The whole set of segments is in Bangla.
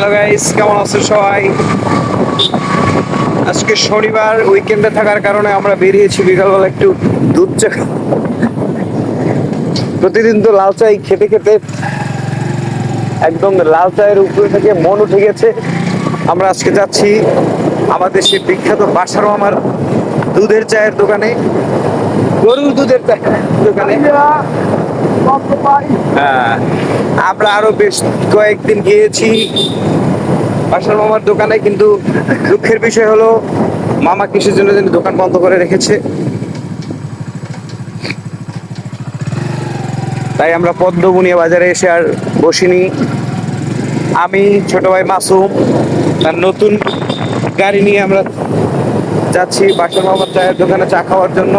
হ্যালো গাইস, কেমন আছেন সবাই? আজকে শনিবার, উইকেন্ডে থাকার কারণে আমরা বেরিয়েছি বিকালবেলা একটু দুধ চা। প্রতিদিন তো লাল চাই খেতে খেতে একদম লাল চায়ের উপরে থেকে মন উঠে গেছে। আমরা আজকে যাচ্ছি আমাদের সেই বিখ্যাত বাসার মামার দুধের চায়ের দোকানে, গরুর দুধের চায়ের দোকানে। হ্যাঁ, আমরা আরো বেশ কয়েকদিন গিয়েছি বাসার মামার দোকানে, কিন্তু দুঃখের বিষয় হলো মামা কিসের জন্য যেন দোকান বন্ধ করে রেখেছে। তাই আমরা পদ্মবুনিয়া বাজারে এসে আর বসিনি। আমি, ছোট ভাই মাসুম, তার নতুন গাড়ি নিয়ে আমরা যাচ্ছি বাসার মামার চায়ের দোকানে চা খাওয়ার জন্য।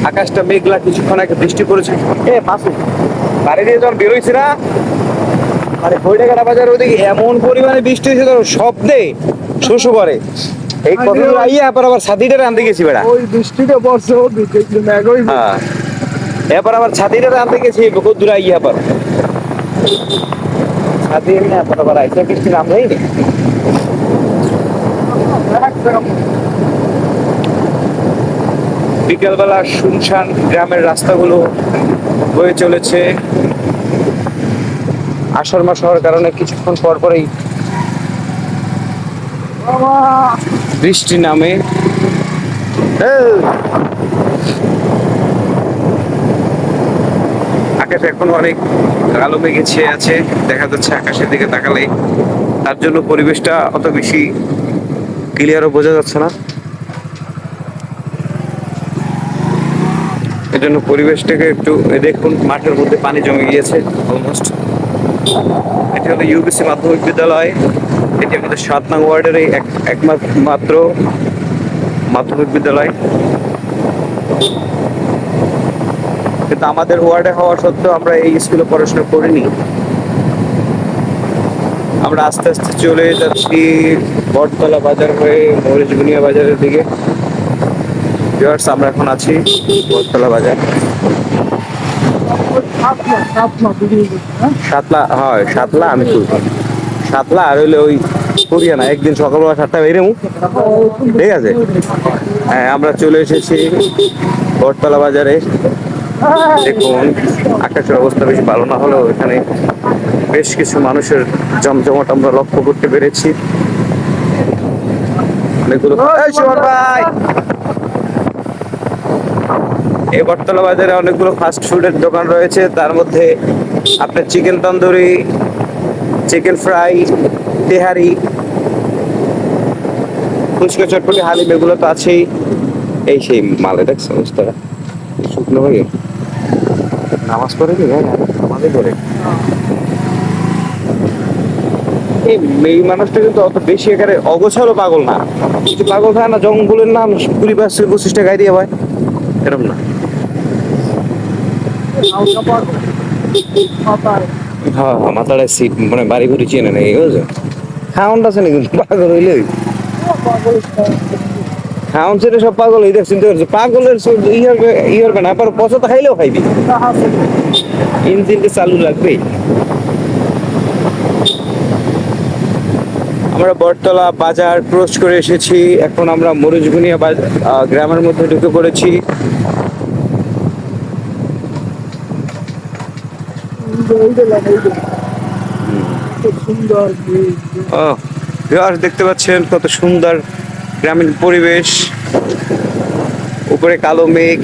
আকাশটা মেঘলা, কিছুক্ষণ আগে বৃষ্টি পড়েছে। মাসুম, বাড়ি দিয়ে যখন বেরোইছি না, মানে ঘড়িটাঘাটা বাজার ওদিকে এমন পরিমাণে বৃষ্টি হয়েছে, ধরো শব্দে শোষো করে। এই কতদূর আইয়া আবার ছাতিটা আনতে গেছি বেড়া। ওই বৃষ্টিটা পড়ছে হ্যাঁ, এবার আবার ছাতিটা আনতে গেছি কত দূর আইয়া আবার ছাতি এমনি আবার আইসা বৃষ্টি নামলেই নি। বিকালবেলা শুনশান গ্রামের রাস্তাগুলো বয়ে চলেছে। আষাঢ় মাস হওয়ার কারণে কিছুক্ষণ পর পরেই বৃষ্টি নামে। আকাশ এখন অনেক কালো মেঘে ছেয়ে আছে, দেখা যাচ্ছে আকাশের দিকে তাকালে। তার জন্য পরিবেশটা অত বেশি ক্লিয়ারও বোঝা যাচ্ছে না, এজন্য পরিবেশটাকে একটু দেখুন। মাঠের মধ্যে পানি জমে গিয়েছে অলমোস্ট। এটি হলো ইউবিসি মাধ্যমিক বিদ্যালয়। এটি আমাদের 7 নং ওয়ার্ডের একমাত্র মাধ্যমিক বিদ্যালয়, কিন্তু আমাদের ওয়ার্ডে হওয়া সত্ত্বেও আমরা এই স্কুলে পড়াশোনা করিনি। আমরা আস্তে আস্তে চলে যাচ্ছি বটতলা বাজার হয়ে মরিচগুনিয়া বাজারের দিকে। ভিউয়ার্স, আমরা এখন আছি বটতলা বাজার। সাতলা, হয় সাতলা, আমি তুলছি সাতলা। আর হইলে ওই করিয়া না, একদিন সকালবেলা 7টা বেরেমু, ঠিক আছে? হ্যাঁ, আমরা চলে এসেছি বটতলা বাজারে। দেখুন, আকাশের অবস্থা বেশি ভালো না হলেও এখানে বেশ কিছু মানুষের জমজমাট আমরা লক্ষ্য করতে পেরেছি। অনেকগুলো ভাই, এই বটতলা বাজারে অনেকগুলো ফাস্ট ফুডের দোকান রয়েছে। তার মধ্যে আপনার চিকেন তন্দুরি, চিকেন ফ্রাই, তেহারি, ফুচকা, চটপটি, হালিম, এগুলো তো আছেই। এই সেই মালে দেখছে অবস্থাটা শুকনো হয়ে নামাজ পড়ে কি নামাজে পড়ে। এই মানুষটা কিন্তু অত বেশি এখানে অগোছালো পাগল না, কিছু পাগল থাকে না জঙ্গলের নাম 20-25টা গাই দিয়ে ভাই, এরকম না। হ্যাঁ, মাথাটা সিট মানে বাড়ি ঘুরি চেনে নাকি, বুঝছো? খাওয়ানটা আছে নাকি পাগল হইলে খাওয়ান ছেড়ে সব পাগল হয়ে চিন্তা করছে। পাগলের ইয়ে হবে না, আবার পচা খাইলেও খাইবি, ইঞ্জিনকে চালু লাগবে। আমরা বটতলা বাজার ক্রস করে এসেছি, এখন আমরা মরিচগুনিয়া গ্রামের মধ্যে ঢুকে পড়েছি। দেখতে পাচ্ছেন কত সুন্দর গ্রামীণ পরিবেশ। উপরে কালো মেঘ,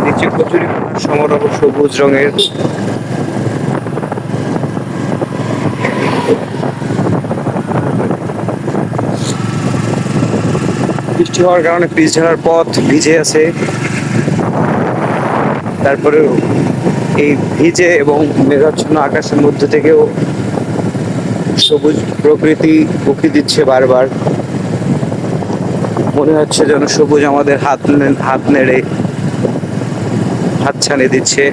নিচে কচুরি সমারোহ সবুজ রঙের। বৃষ্টি হওয়ার কারণে পিচ ঝাড়ার পথ ভিজে আছে। তারপরে এই ভিজে এবং মেঘাচ্ছন্ন আকাশের মধ্যে থেকেও সবুজ প্রকৃতি উঁকি দিচ্ছে বারবার। মনে হচ্ছে যেন সবুজ আমাদের হাত নেড়ে হাতছানি দিচ্ছে।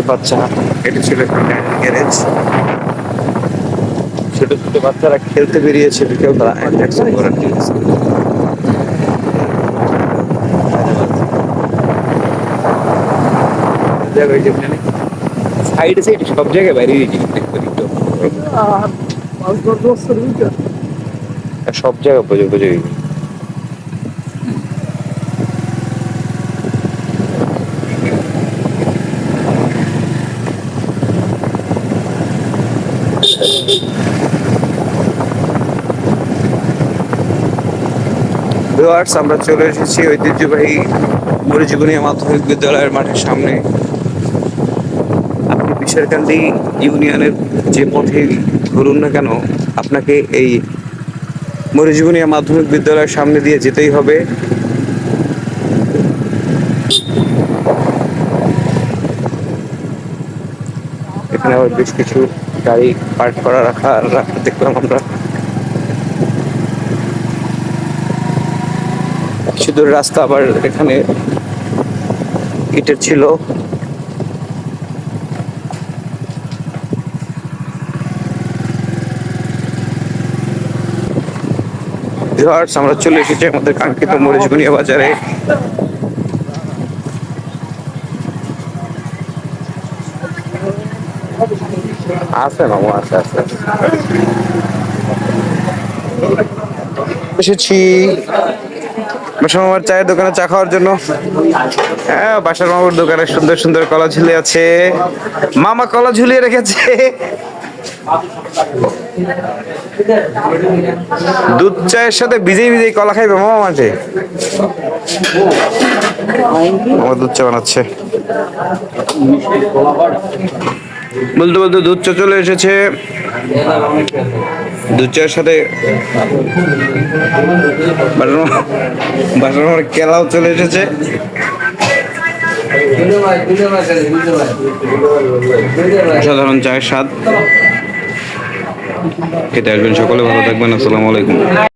বাচ্চা, এটা ছিল গ্যারেজ। ছোট ছোট বাচ্চারা খেলতে বেরিয়েছে, কেউ তারা অ্যাকশন করেন। সাইডে সাইডে সব জায়গায় বাইরে সব জায়গায় পর্যন্ত যাই। ভিউয়ার্স, আমরা চলে এসেছি ঐতিহ্যবাহী মরিচুগুনিয়া মাধ্যমিক বিদ্যালয়ের মাঠের সামনে। আপনি বিশারকান্দি ইউনিয়নের যে পথে ঘুরুন না কেন, আপনাকে এই মরিচুগুনিয়া মাধ্যমিক বিদ্যালয়ের সামনে দিয়ে যেতেই হবে। এখানে আবার বেশ কিছু গাড়ি পার্ক করা রাখা দেখলাম আমরা। কিছু দূর রাস্তা আবার এখানে ইটের ছিল। আমরা চলে এসেছি আমাদের কাঙ্ক্ষিত মরিচগুনিয়া বাজারে। আছে মামু, আছে আছে। এসেছি বাসার মামার চায়ের দোকানে চা খাওয়ার জন্য। হ্যাঁ, বাসার মামার দোকানে সুন্দর সুন্দর কলা ঝুলে আছে। মামা কলা ঝুলিয়ে রেখেছে। দুধ চায়ের সাথে ভিজেই ভিজেই কলা খাইবে মামা মাঝে। মামা দুধ চা বানাচ্ছে। বলতে বলতে দুধ চা চলে এসেছে। দুধ চায়ের সাথে বাসার মামার কেলাও চলে এসেছে। সাধারণ চায়ের স্বাদ খেতে আসবেন, সকলে ভালো থাকবেন। আসসালামু আলাইকুম।